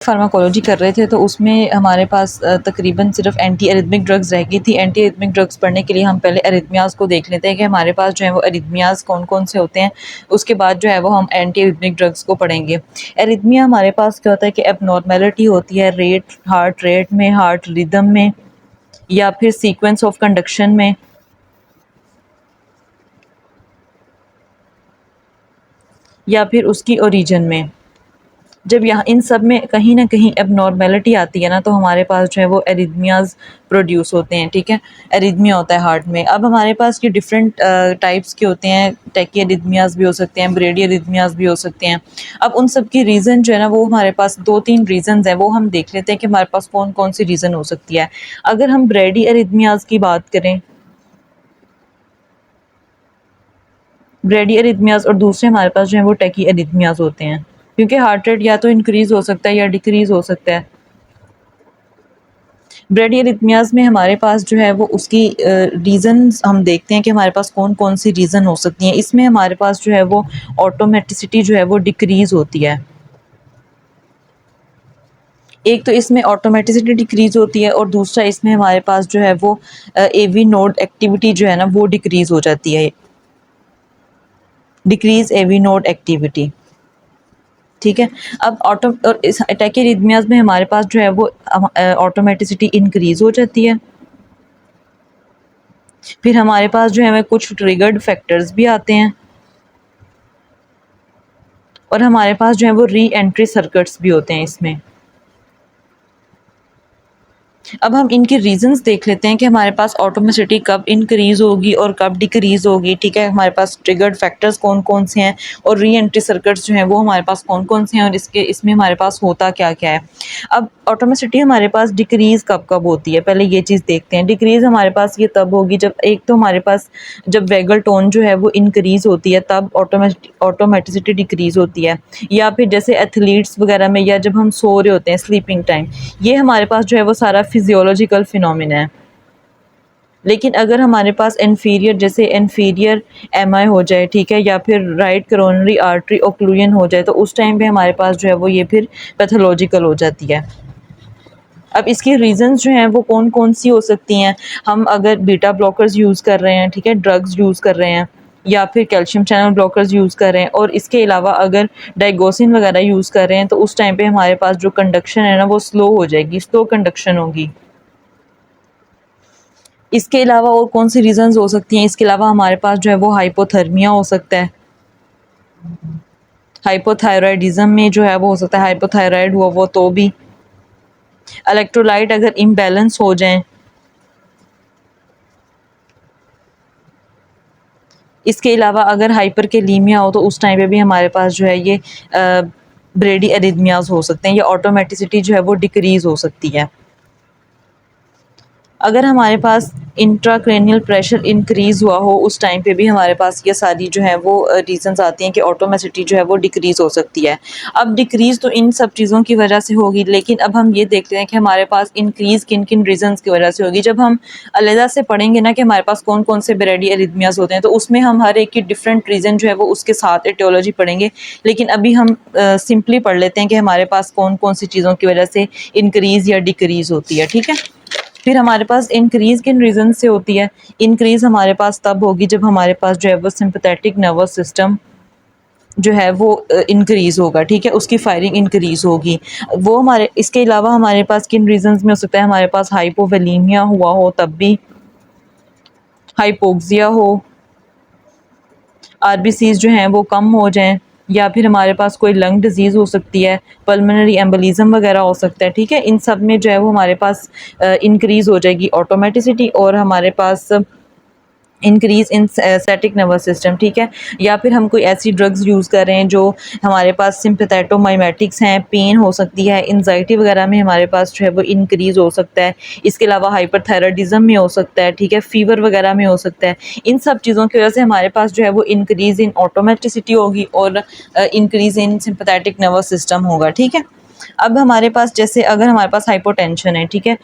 Pharmacology कर रहे थे तो उसमें हमारे पास तकरीबन सिर्फ एंटी एरिथमिक ड्रग्स रह गई थी। एंटी एरिथमिक ड्रग्स पढ़ने के लिए हम पहले एरिथमियाज़ को देख लेते हैं कि हमारे पास जो है वो एरिथमियाज़ कौन कौन से होते हैं। उसके बाद जो है वो हम एंटी एरिथमिक ड्रग्स को पढ़ेंगे। एरिथमिया हमारे पास क्या होता है कि एबनॉर्मेलिटी होती है रेट, हार्ट रेट में, हार्ट रिदम में, या फिर सीक्वेंस ऑफ कंडक्शन में, या फिर उसकी ओरिजिन में। जब यहाँ इन सब में कहीं ना कहीं एबनॉर्मेलिटी आती है ना, तो हमारे पास जो है वो एरिथमियाज प्रोड्यूस होते हैं। ठीक है, एरिथमिया होता है हार्ट में। अब हमारे पास ये डिफरेंट टाइप्स के होते हैं। टैकी एरिथमियाज भी हो सकते हैं, ब्रेडी एरिथमियाज भी हो सकते हैं। अब उन सब की रीज़न जो है ना, वो हमारे पास 2-3 रीज़न है, वो हम देख लेते हैं कि हमारे पास कौन कौन सी रीज़न हो सकती है। अगर हम ब्रेडी एरिथमियाज की बात करें, ब्रेडी एरिथमियाज, और दूसरे हमारे पास जो है वो टैकी एरिथमियाज होते हैं, क्योंकि हार्ट रेट या तो इंक्रीज़ हो सकता है या डिक्रीज़ हो सकता है। ब्रेडी एरिथमियाज में हमारे पास जो है वो उसकी रीज़न्स हम देखते हैं कि हमारे पास कौन कौन सी रीज़न हो सकती हैं। इसमें हमारे पास जो है वो ऑटोमेटिसिटी जो है वो डिक्रीज़ होती है। एक तो इसमें ऑटोमेटिसिटी डिक्रीज़ होती है, और दूसरा इसमें हमारे पास जो है वो एवी नोड एक्टिविटी जो है ना वो डिक्रीज़ हो जाती है। Decrease AV node activity. ठीक है, अब ऑटो और इस टैकीरिथमियाज में हमारे पास जो है वो ऑटोमेटिसिटी इंक्रीज़ हो जाती है। फिर हमारे पास जो है कुछ ट्रिगर्ड फैक्टर्स भी आते हैं, और हमारे पास जो है वो री एंट्री सर्किट्स भी होते हैं इसमें। अब हम इनके रीजंस देख लेते हैं कि हमारे पास ऑटोमेसिटी कब इंक्रीज़ होगी और कब डिक्रीज़ होगी। ठीक है, हमारे पास ट्रिगर्ड फैक्टर्स कौन कौन से हैं, और री एंट्री सर्किट्स जो हैं वो हमारे पास कौन कौन से हैं, और इसमें हमारे पास होता क्या क्या है। अब ऑटोमेसिटी हमारे पास डिक्रीज़ कब कब होती है, पहले ये चीज़ देखते हैं। डिक्रीज़ हमारे पास ये तब होगी जब एक तो हमारे पास जब वेगल टोन जो है वो इंक्रीज़ होती है, तब ऑटोमेटिसिटी डिक्रीज़ होती है। या फिर जैसे एथलीट्स वगैरह में, या जब हम सो रहे होते हैं स्लीपिंग टाइम, ये हमारे पास जो है वो सारा फिजियोलॉजिकल फिनोमिना है। लेकिन अगर हमारे पास इन्फीरियर, जैसे इन्फीरियर एमआई हो जाए, ठीक है, या फिर राइट करोनरी आर्टरी ओक्लूजन हो जाए, तो उस टाइम पे हमारे पास जो है वो ये फिर पैथोलॉजिकल हो जाती है। अब इसकी रीजंस जो हैं वो कौन कौन सी हो सकती हैं। हम अगर बीटा ब्लॉकर्स यूज़ कर रहे हैं, ठीक है, ड्रग्स यूज़ कर रहे हैं, या फिर कैल्शियम चैनल ब्लॉकर्स यूज़ कर रहे हैं, और इसके अलावा अगर डाइगोसिन वगैरह यूज़ कर रहे हैं, तो उस टाइम पे हमारे पास जो कंडक्शन है ना वो स्लो हो जाएगी, स्लो कंडक्शन होगी। इसके अलावा और कौन सी रीजंस हो सकती हैं, इसके अलावा हमारे पास जो है वो हाइपोथर्मिया हो सकता है। हाइपोथायराइडिज्म में जो है वो हो सकता है, हाइपोथायराइड हुआ वो तो भी, इलेक्ट्रोलाइट अगर इम्बैलेंस हो जाएं, इसके अलावा अगर हाइपरकेलीमिया हो तो उस टाइम पे भी हमारे पास जो है ये ब्रेडी एरिथमियाज हो सकते हैं, या ऑटोमेटिसिटी जो है वो डिक्रीज़ हो सकती है। अगर हमारे पास इंट्राक्रेनियल प्रेशर इंक्रीज़ हुआ हो, उस टाइम पे भी हमारे पास ये सारी जो है वो रीज़न्स आती हैं कि ऑटोमेसिटी जो है वो डिक्रीज़ हो सकती है। अब डिक्रीज़ तो इन सब चीज़ों की वजह से होगी, लेकिन अब हम ये देखते हैं कि हमारे पास इंक्रीज़ किन किन रीज़न्स की वजह से होगी। जब हम अलहदा से पढ़ेंगे ना कि हमारे पास कौन कौन से ब्रेडी एरिथमियाज होते हैं, तो उसमें हम हर एक की डिफरेंट रीज़न जो है वो उसके साथ एटियोलॉजी पढ़ेंगे। लेकिन अभी हम सिंपली पढ़ लेते हैं कि हमारे पास कौन कौन सी चीज़ों की वजह से इंक्रीज़ या डिक्रीज़ होती है। ठीक है, फिर हमारे पास इंक्रीज़ किन रीज़न से होती है। इंक्रीज़ हमारे पास तब होगी जब हमारे पास जो है वो सिंपैथेटिक नर्वस सिस्टम जो है वो इंक्रीज़ होगा। ठीक है, उसकी फायरिंग इंक्रीज़ होगी वो हमारे। इसके अलावा हमारे पास किन रीजंस में हो सकता है, हमारे पास हाइपोवोलेमिया हुआ हो तब भी, हाइपोक्सिया हो, आरबीसीज जो हैं वो कम हो जाएं, या फिर हमारे पास कोई लंग डिजीज़ हो सकती है, पल्मोनरी एम्बोलिज्म वगैरह हो सकता है। ठीक है, इन सब में जो है वो हमारे पास इंक्रीज़ हो जाएगी ऑटोमेटिसिटी, और हमारे पास increase in static nervous system. ठीक है, या फिर हम कोई ऐसी ड्रग्स यूज़ कर रहे हैं जो हमारे पास सिम्पैथेटोमाइमेटिक्स हैं, पेन हो सकती है, एंजाइटी वगैरह में हमारे पास जो है वो इंक्रीज़ हो सकता है। इसके अलावा हाइपरथायराइडिज्म में हो सकता है, ठीक है, फीवर वगैरह में हो सकता है। इन सब चीज़ों की वजह से हमारे पास जो है वो इंक्रीज़ इन ऑटोमेटिसिटी होगी, और increase in sympathetic nervous system होगा। ठीक है, अब हमारे पास जैसे अगर हमारे पास हाइपोटेंशन है, ठीक है,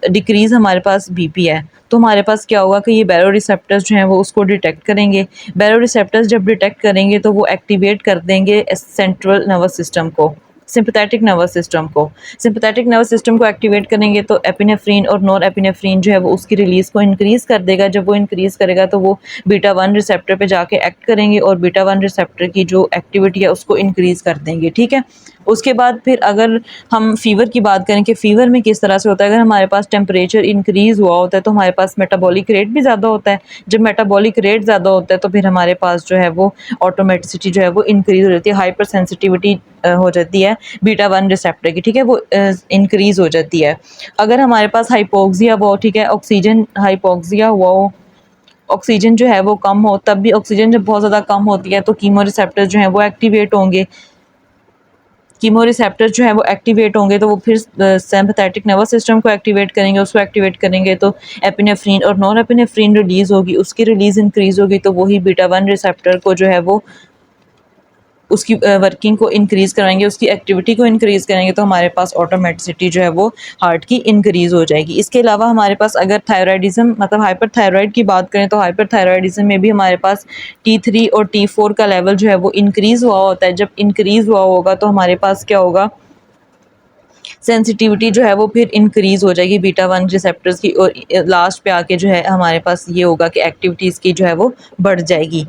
डिक्रीज़ हमारे पास बीपी है, तो हमारे पास क्या होगा कि ये बैरो रिसेप्टर्स जो हैं वो उसको डिटेक्ट करेंगे। बैरो रिसेप्टर्स जब डिटेक्ट करेंगे तो वो एक्टिवेट कर देंगे सेंट्रल नर्वस सिस्टम को। सिंपैथेटिक नर्वस सिस्टम को। सिंपैथेटिक नर्वस सिस्टम को एक्टिवेट करेंगे तो एपिनेफ्रीन और नॉर एपिनेफ्रीन जो है वो उसकी रिलीज़ को इंक्रीज़ कर देगा। जब वो इंक्रीज़ करेगा तो वो बीटा 1 रिसेप्टर पे जाके एक्ट करेंगे और बीटा 1 रिसेप्टर की जो एक्टिविटी है उसको इंक्रीज़ कर देंगे, ठीक है। उसके बाद फिर अगर हम फ़ीवर की बात करें कि फ़ीवर में किस तरह से होता है, अगर हमारे पास टेम्परेचर इंक्रीज़ हुआ होता है तो हमारे पास मेटाबॉलिक रेट भी ज़्यादा होता है। जब मेटाबॉलिक रेट ज़्यादा होता है तो फिर हमारे पास जो है वो ऑटोमेटिसिटी जो है वो इंक्रीज़ हो जाती है, हाइपर सेंसिटिविटी हो जाती है बीटा 1 रिसेप्टर की, ठीक है, वो इंक्रीज़ हो जाती है। अगर हमारे पास हाइपोक्सिया वो, ठीक है, ऑक्सीजन हाइपोक्सिया हुआ हो, ऑक्सीजन जो है वो कम हो, तब भी ऑक्सीजन जब बहुत ज़्यादा कम होती है तो कीमो रिसेप्टर्स जो हैं वो एक्टिवेट होंगे। कीमो रिसेप्टर्स जो है वो एक्टिवेट होंगे तो वो फिर सिंपैथेटिक नर्वस सिस्टम को एक्टिवेट करेंगे, उसको एक्टिवेट करेंगे तो एपिनेफ्रीन और नॉर एपिनेफ्रीन रिलीज़ होगी, उसकी रिलीज़ इंक्रीज़ होगी तो वही बीटा 1 रिसेप्टर को जो है वो उसकी वर्किंग को इंक्रीज़ कराएंगे, उसकी एक्टिविटी को इंक्रीज़ करेंगे तो हमारे पास ऑटोमेटिसिटी जो है वो हार्ट की इंक्रीज़ हो जाएगी। इसके अलावा हमारे पास अगर थायराइडिज़म मतलब हाइपरथायरॉइड की बात करें तो हाइपरथायरॉइडिज़म में भी हमारे पास T3 और T4 का लेवल जो है वो इंक्रीज़ हुआ होता है। जब इंक्रीज़ हुआ होगा तो हमारे पास क्या होगा, सेंसिटिविटी जो है वो फिर इंक्रीज़ हो जाएगी बीटा 1 रिसेप्टर्स की और लास्ट पे आके जो है हमारे पास ये होगा कि एक्टिविटीज़ की जो है वो बढ़ जाएगी।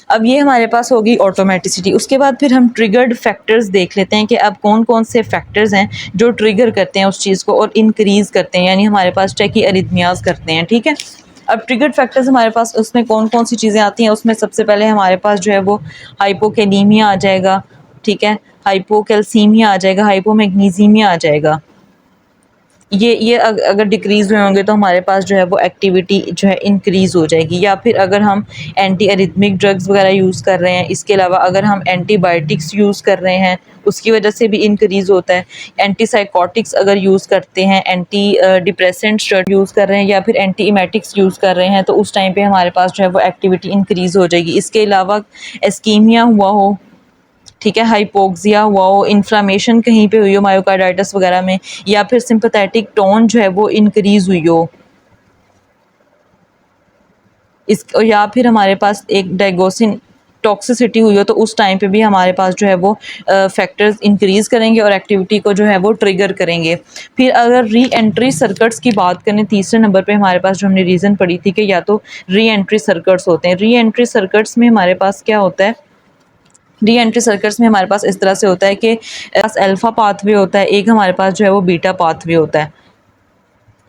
अब ये हमारे पास होगी ऑटोमेटिसिटी। उसके बाद फिर हम ट्रिगर्ड फैक्टर्स देख लेते हैं कि अब कौन कौन से फैक्टर्स हैं जो ट्रिगर करते हैं उस चीज़ को और इंक्रीज़ करते हैं, यानी हमारे पास टैकी अरिथमियाज करते हैं, ठीक है। अब ट्रिगर्ड फैक्टर्स हमारे पास उसमें कौन कौन सी चीज़ें आती हैं, उसमें सबसे पहले हमारे पास जो है वो हाइपोकैलीमिया आ जाएगा, ठीक है, हाइपोकैल्सीमिया आ जाएगा, हाइपोमैग्नीसीमिया आ जाएगा। ये अगर डिक्रीज़ हुए होंगे तो हमारे पास जो है वो एक्टिविटी जो है इंक्रीज़ हो जाएगी। या फिर अगर हम एंटी एरिथमिक ड्रग्स वगैरह यूज़ कर रहे हैं, इसके अलावा अगर हम एंटीबायोटिक्स यूज़ कर रहे हैं उसकी वजह से भी इंक्रीज़ होता है। एंटीसाइकोटिक्स अगर यूज़ करते हैं, एंटी डिप्रेसेंट्स यूज़ कर रहे हैं या फिर एंटी इमेटिक्स यूज़ कर रहे हैं तो उस टाइम पे हमारे पास जो है वो एक्टिविटी इंक्रीज़ हो जाएगी। इसके अलावा एस्कीमिया हुआ हो, ठीक है, हाइपोक्सिया हुआ हो, इन्फ्लामेशन कहीं पे हुई हो मायोकार्डाइटिस वगैरह में, या फिर सिंपैथेटिक टोन जो है वो इंक्रीज़ हुई हो, इस या फिर हमारे पास एक डायगोसिन टॉक्सिसिटी हुई हो तो उस टाइम पे भी हमारे पास जो है वो फैक्टर्स इंक्रीज़ करेंगे और एक्टिविटी को जो है वो ट्रिगर करेंगे। फिर अगर री एंट्री सर्किट्स की बात करें, तीसरे नंबर पे हमारे पास जो हमने रीज़न पढ़ी थी कि या तो री एंट्री सर्किट्स होते हैं। री एंट्री सर्किट्स में हमारे पास क्या होता है, री एंट्री सर्किट्स में हमारे पास इस तरह से होता है कि अल्फ़ा पाथवे होता है, एक हमारे पास जो है वो बीटा पाथवे होता है।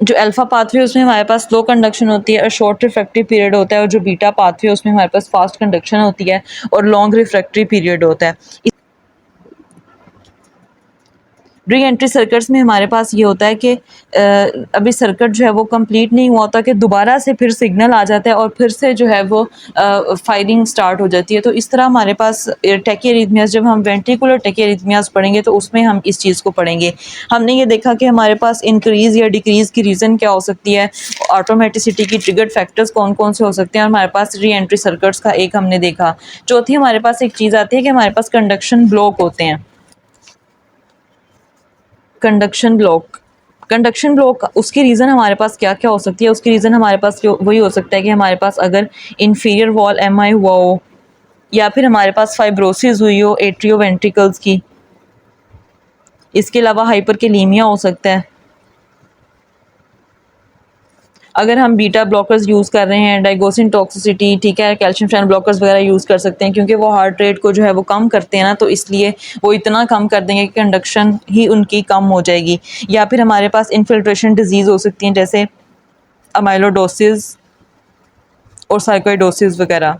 जो अल्फ़ा पाथवे उसमें हमारे पास स्लो कंडक्शन होती है और शॉर्ट रिफ्रैक्टिव पीरियड होता है, और जो बीटा पाथवे उसमें हमारे पास फास्ट कंडक्शन होती है और लॉन्ग रिफ्रैक्टरी पीरियड होता है। री एंट्री सर्किट्स में हमारे पास ये होता है कि अभी सर्किट जो है वो कंप्लीट नहीं हुआ होता कि दोबारा से फिर सिग्नल आ जाता है और फिर से जो है वो फायरिंग स्टार्ट हो जाती है। तो इस तरह हमारे पास टैकीआरिथमियाज, जब हम वेंट्रिकुलर टैकीआरिथमियाज पढ़ेंगे तो उसमें हम इस चीज़ को पढ़ेंगे। हमने ये देखा कि हमारे पास इंक्रीज़ या डिक्रीज़ की रीज़न क्या हो सकती है, ऑटोमेटिसिटी की ट्रिगर्ड फैक्टर्स कौन कौन से हो सकते हैं, और हमारे पास री एंट्री सर्किट्स का एक हमने देखा। चौथी हमारे पास एक चीज़ आती है कि हमारे पास कंडक्शन ब्लॉक होते हैं। कंडक्शन ब्लॉक उसकी रीज़न हमारे पास क्या क्या हो सकती है, उसकी रीज़न हमारे पास वही हो सकता है कि हमारे पास अगर इन्फीरियर वॉल एमआई हुआ हो या फिर हमारे पास फाइब्रोसिस हुई हो एट्रियो वेंट्रिकल्स की। इसके अलावा हाइपरकैलीमिया हो सकता है। अगर हम बीटा ब्लॉकर्स यूज़ कर रहे हैं, डाइगोसिन टॉक्सिसिटी, ठीक है, कैल्शियम चैनल ब्लॉकर्स वगैरह यूज़ कर सकते हैं क्योंकि वो हार्ट रेट को जो है वो कम करते हैं ना, तो इसलिए वो इतना कम कर देंगे कि कंडक्शन ही उनकी कम हो जाएगी। या फिर हमारे पास इन्फिल्ट्रेशन डिजीज़ हो सकती हैं जैसे अमाइलोडोसिस और साइकोइडोसिस वगैरह।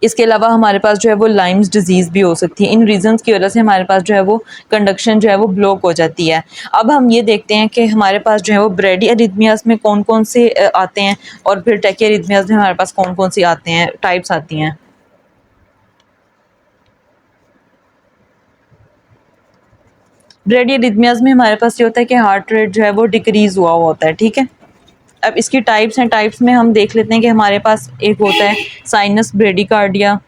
इसके अलावा हमारे पास जो है वो लाइम्स डिजीज़ भी हो सकती है। इन रीजंस की वजह से हमारे पास जो है वो कंडक्शन जो है वो ब्लॉक हो जाती है। अब हम ये देखते हैं कि हमारे पास जो है वो ब्रेडी अरिथमियाज में कौन कौन से आते हैं और फिर टैकी अरिथमियाज में हमारे पास कौन कौन सी आते हैं, टाइप्स आती हैं। ब्रेडी अरिथमियाज में हमारे पास ये होता है कि हार्ट रेट जो है वो डिक्रीज़ हुआ होता है, ठीक है। अब इसकी टाइप्स हैं, टाइप्स में हम देख लेते हैं कि हमारे पास एक होता है साइनस ब्रेडिकार्डिया,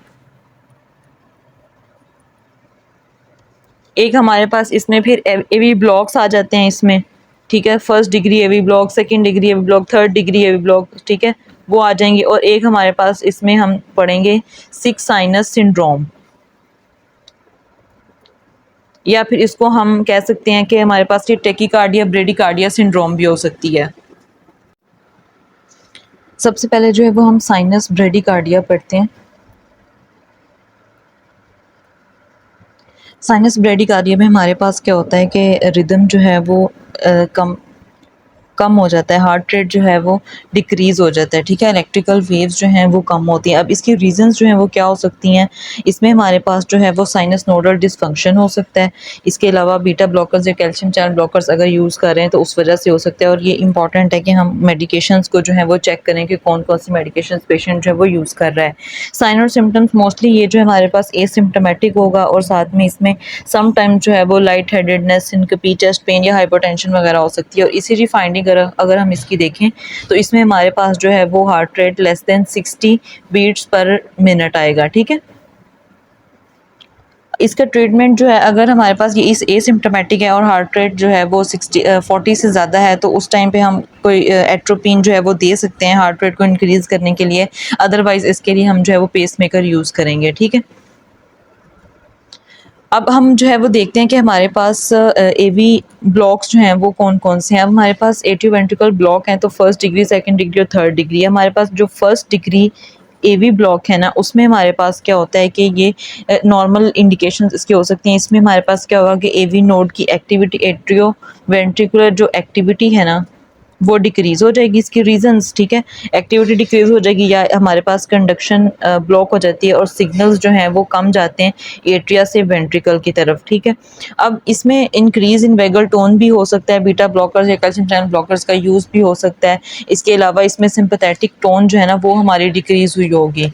एक हमारे पास इसमें फिर एवी ब्लॉक्स आ जाते हैं इसमें, ठीक है, first degree AV block, second degree AV block, third degree AV block, ठीक है, वो आ जाएंगे। और एक हमारे पास इसमें हम पढ़ेंगे सिक साइनस सिंड्रोम, या फिर इसको हम कह सकते हैं कि हमारे पास ये टेकीकार्डिया ब्रेडिकार्डिया सिंड्रोम भी हो सकती है। सबसे पहले जो है वो हम साइनस ब्रेडिकार्डिया पढ़ते हैं। साइनस ब्रेडिकार्डिया में हमारे पास क्या होता है कि रिदम जो है वो कम हो जाता है, हार्ट रेट जो है वो डिक्रीज़ हो जाता है, ठीक है, इलेक्ट्रिकल वेव्स जो हैं वो कम होती हैं। अब इसकी रीज़न्स जो हैं वो क्या हो सकती हैं, इसमें हमारे पास जो है वो साइनस नोडल डिसफंक्शन हो सकता है। इसके अलावा बीटा ब्लॉकर्स या कैल्शियम चैनल ब्लॉकर्स अगर यूज़ कर रहे हैं तो उस वजह से हो सकता है। और ये इंपॉर्टेंट है कि हम मेडिकेशंस को जो है वो चेक करें कि कौन कौन सी मेडिकेशंस पेशेंट जो है वो यूज़ कर रहा है। साइन और सिम्टम्स मोस्टली ये जो है हमारे पास एसिम्प्टोमेटिक होगा और साथ में इसमें सम टाइम जो है वो लाइट हेडेडनेस, सिनकोपी, चेस्ट पेन या हाइपरटेंशन वगैरह हो सकती है। और ईसीजी फाइंडिंग अगर हम इसकी देखें तो इसमें हमारे पास जो है वो heart rate less than 60 beats per minute आएगा, ठीक है। इसका ट्रीटमेंट जो है अगर हमारे पास ये इस एसिम्प्टोमेटिक है और हार्ट रेट जो है वो 40 से ज़्यादा है तो उस टाइम पे हम कोई एट्रोपिन जो है वो दे सकते हैं हार्ट रेट को इंक्रीज़ करने के लिए। अदरवाइज़ इसके लिए हम जो है वो पेसमेकर यूज़ करेंगे, ठीक है। अब हम जो है वो देखते हैं कि हमारे पास एवी ब्लॉक्स जो हैं वो कौन कौन से हैं। अब हमारे पास एट्रियो वेंट्रिकल ब्लॉक हैं तो फर्स्ट डिग्री, सेकंड डिग्री और थर्ड डिग्री। हमारे पास जो फर्स्ट डिग्री एवी ब्लॉक है ना उसमें हमारे पास क्या होता है कि ये नॉर्मल इंडिकेशंस इसकी हो सकती हैं। इसमें हमारे पास क्या होगा कि एवी नोड की एक्टिविटी, एट्रियो वेंट्रिकुलर जो एक्टिविटी है ना वो डिक्रीज़ हो जाएगी। इसकी रीजंस, ठीक है, एक्टिविटी डिक्रीज़ हो जाएगी या हमारे पास कंडक्शन ब्लॉक हो जाती है और सिग्नल्स जो हैं वो कम जाते हैं एट्रिया से वेंट्रिकल की तरफ, ठीक है। अब इसमें इंक्रीज़ इन वेगल टोन भी हो सकता है, बीटा ब्लॉकर्स या कैल्शियम चैनल ब्लॉकर्स का यूज़ भी हो सकता है। इसके अलावा इसमें सिंपैथेटिक टोन जो है ना वो हमारी डिक्रीज़ हुई होगी।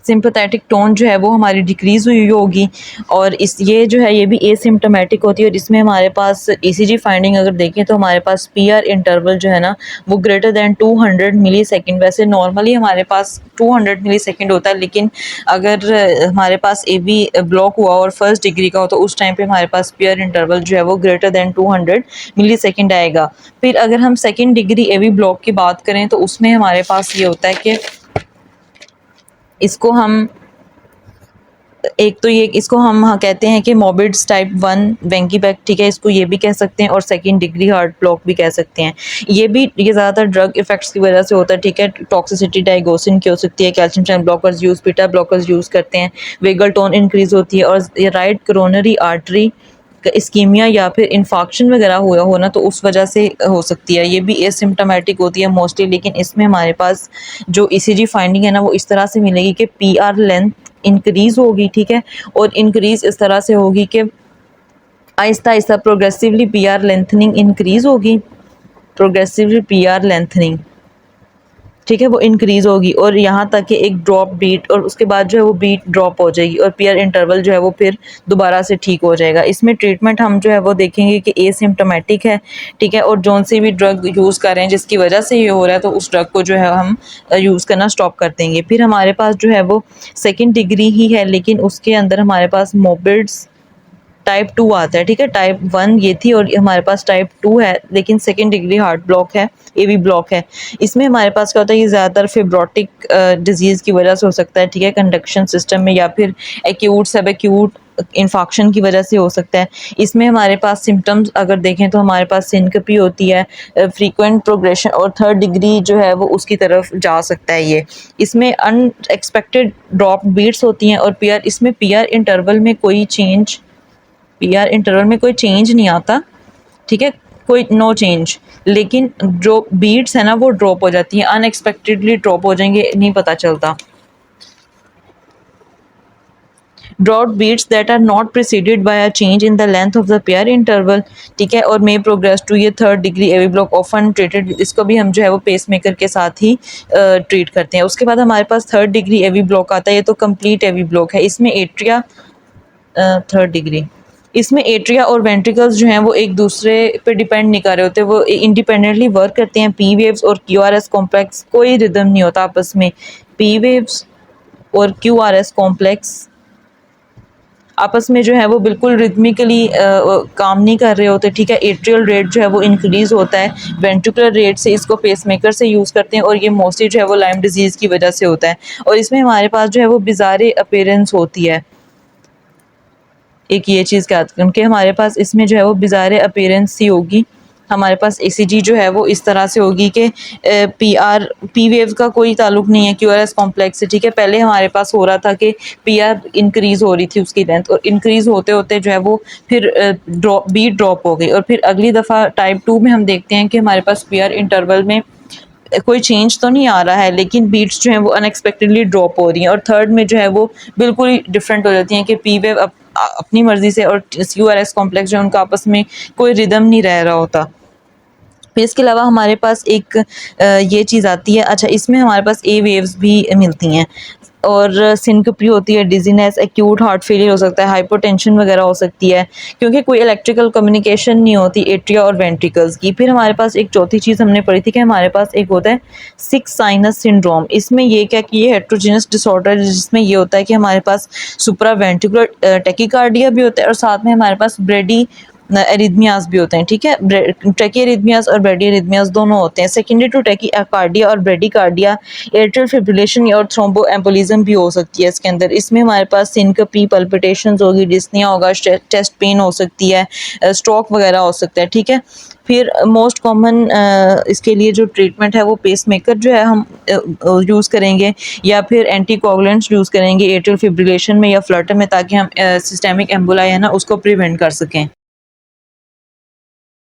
सिंपैथेटिक टोन जो है वो हमारी डिक्रीज़ हुई होगी और इस ये जो है ये भी एसिम्प्टोमेटिक होती है। और इसमें हमारे पास ईसीजी फाइंडिंग अगर देखें तो हमारे पास पीआर इंटरवल जो है ना वो ग्रेटर दैन 200 मिलीसेकंड। वैसे नॉर्मली हमारे पास 200 मिलीसेकंड होता है, लेकिन अगर हमारे पास एवी ब्लॉक हुआ और फर्स्ट डिग्री का हो तो उस टाइम पे हमारे पास पीआर इंटरवल जो है वो ग्रेटर दैन 200 मिलीसेकंड आएगा। फिर अगर हम सेकेंड डिग्री एवी ब्लॉक की बात करें तो उसमें हमारे पास ये होता है कि इसको हम एक तो ये इसको हम हाँ कहते हैं कि मोबिड्स टाइप 1 वेंकीबैक, ठीक है, इसको ये भी कह सकते हैं और सेकंड डिग्री हार्ट ब्लॉक भी कह सकते हैं। ये ज़्यादातर ड्रग इफेक्ट्स की वजह से होता है, ठीक है। टॉक्सिसिटी डाइगोसिन की हो सकती है, calcium channel blockers use, beta blockers use करते हैं, वेगल टोन इंक्रीज़ होती है और ये राइट कोरोनरी आर्टरी इस्कीमिया या फिर इन्फाक्शन वगैरह हुआ हो ना तो उस वजह से हो सकती है। ये भी एसिम्प्टोमेटिक होती है मोस्टली, लेकिन इसमें हमारे पास जो ईसीजी फाइंडिंग है ना वो इस तरह से मिलेगी कि पीआर लेंथ इंक्रीज़ होगी, ठीक है। और इंक्रीज़ इस तरह से होगी कि Aahista Aahista progressively PR lengthening increase होगी, प्रोग्रेसिवली पीआर लेंथनिंग, ठीक है, वो इंक्रीज़ होगी और यहाँ तक कि एक ड्रॉप बीट और उसके बाद जो है वो बीट ड्रॉप हो जाएगी और पीआर इंटरवल जो है वो फिर दोबारा से ठीक हो जाएगा। इसमें ट्रीटमेंट हम जो है वो देखेंगे कि एसिम्प्टोमेटिक है, ठीक है, और जौन सी भी ड्रग यूज़ कर रहे हैं जिसकी वजह से ये हो रहा है तो उस ड्रग को जो है हम यूज़ करना स्टॉप कर देंगे। फिर हमारे पास जो है वो सेकेंड डिग्री ही है लेकिन उसके अंदर हमारे पास मोबिड्स टाइप 2 आता है, ठीक है। टाइप 1 ये थी और हमारे पास टाइप 2 है लेकिन सेकेंड डिग्री हार्ट ब्लॉक है, एवी ब्लॉक है। इसमें हमारे पास क्या होता है, ये ज़्यादातर फिब्रोटिक डिजीज़ की वजह से हो सकता है, ठीक है, कंडक्शन सिस्टम में या फिर एक्यूट सब एक्यूट इन्फाक्शन की वजह से हो सकता है। इसमें हमारे पास सिम्टम्स अगर देखें तो हमारे पास सिनकपी होती है, फ्रीक्वेंट प्रोग्रेशन और थर्ड डिग्री जो है वो उसकी तरफ जा सकता है ये। इसमें अनएक्सपेक्टेड ड्रॉप बीट्स होती हैं और पीआर इसमें पीआर इंटरवल में कोई चेंज, पीआर इंटरवल में कोई चेंज नहीं आता, ठीक है, कोई नो चेंज, लेकिन जो बीट्स है ना वो ड्रॉप हो जाती हैं, अनएक्सपेक्टेडली ड्रॉप हो जाएंगे, नहीं पता चलता। Drop beats that are not preceded by a change in the length of the PR interval, ठीक है, और मे प्रोग्रेस टू ये third degree AV block often treated. इसको भी हम जो है वो पेसमेकर के साथ ही ट्रीट करते हैं। उसके बाद हमारे पास थर्ड डिग्री एवी ब्लॉक आता है, ये तो कंप्लीट एवी ब्लॉक है। इसमें एट्रिया थर्ड डिग्री, इसमें एट्रिया और वेंट्रिकल्स जो हैं वो एक दूसरे पे डिपेंड नहीं कर रहे होते, वो इंडिपेंडेंटली वर्क करते हैं। पी वेव्स और क्यूआरएस कॉम्प्लेक्स कोई रिदम नहीं होता आपस में, पी वेव्स और क्यूआरएस कॉम्प्लेक्स आपस में जो है वो बिल्कुल रिदमिकली काम नहीं कर रहे होते, ठीक है। एट्रियल रेट जो है वो इंक्रीज़ होता है, वेंट्रिकुलर रेट से इसको पेसमेकर से यूज़ करते हैं और ये मोस्टली जो है वो लाइम डिजीज़ की वजह से होता है। और इसमें हमारे पास जो है वो बिज़ारे अपीयरेंस होती है। एक ये चीज़ क्या कि हमारे पास इसमें जो है वो बिज़ारे अपीयरेंस सी होगी। हमारे पास ईसीजी जो है वो इस तरह से होगी कि पी वेव का कोई ताल्लुक नहीं है क्यूआरएस कॉम्प्लेक्स से, ठीक है। पहले हमारे पास हो रहा था कि पीआर इंक्रीज़ हो रही थी उसकी लेंथ, और इंक्रीज़ होते होते जो है वो फिर ड्रॉप हो गई, और फिर अगली दफ़ा टाइप 2 में हम देखते हैं कि हमारे पास पीआर इंटरवल में कोई चेंज तो नहीं आ रहा है, लेकिन बीट्स जो हैं वो अनएक्सपेक्टेडली ड्रॉप हो रही हैं। और थर्ड में जो है वो बिल्कुल ही डिफरेंट हो जाती हैं कि पी वेव अपनी मर्ज़ी से और क्यूआरएस कॉम्प्लेक्स जो है उनका आपस में कोई रिदम नहीं रह रहा होता। फिर इसके अलावा हमारे पास एक ये चीज़ आती है, अच्छा इसमें हमारे पास ए वेव्स भी मिलती हैं, और सिनकोपी होती है, डिजीनेस, एक्यूट हार्ट फेलियर हो सकता है, हाइपोटेंशन वगैरह हो सकती है, क्योंकि कोई इलेक्ट्रिकल कम्युनिकेशन नहीं होती एट्रिया और वेंट्रिकल्स की। फिर हमारे पास एक चौथी चीज़ हमने पढ़ी थी कि हमारे पास एक होता है सिक्स साइनस सिंड्रोम। इसमें ये क्या कि ये हेट्रोजीनस डिसऑर्डर है, जिसमें ये होता है कि हमारे पास सुप्रा वेंट्रिकुलर टेकिकार्डिया भी होता है, और साथ में हमारे पास ब्रेडी एरिथमियाज भी होते हैं, ठीक है। ट्रैकी एरिथमियाज और ब्रेडी एरिथमियाज दोनों होते हैं। सेकेंडरी टू ट्रैकी कार्डिया और ब्रेडी कार्डिया एट्रियल फिब्रिलेशन और थ्रोम्बो एम्बोलिज्म भी हो सकती है इसके अंदर। इसमें हमारे पास सिनकोपी, पल्पिटेशंस होगी, डिस्निया होगा, चेस्ट पेन हो सकती है, स्ट्रोक वगैरह हो सकता है, ठीक है। फिर मोस्ट कॉमन इसके लिए जो ट्रीटमेंट है वो पेसमेकर जो है हम यूज़ करेंगे, या फिर एंटीकोगुलेंट्स यूज़ करेंगे एट्रियल फिब्रिलेशन में या फ्लटर में, ताकि हम सिस्टेमिक एम्बोलाई है ना उसको प्रिवेंट कर सकें।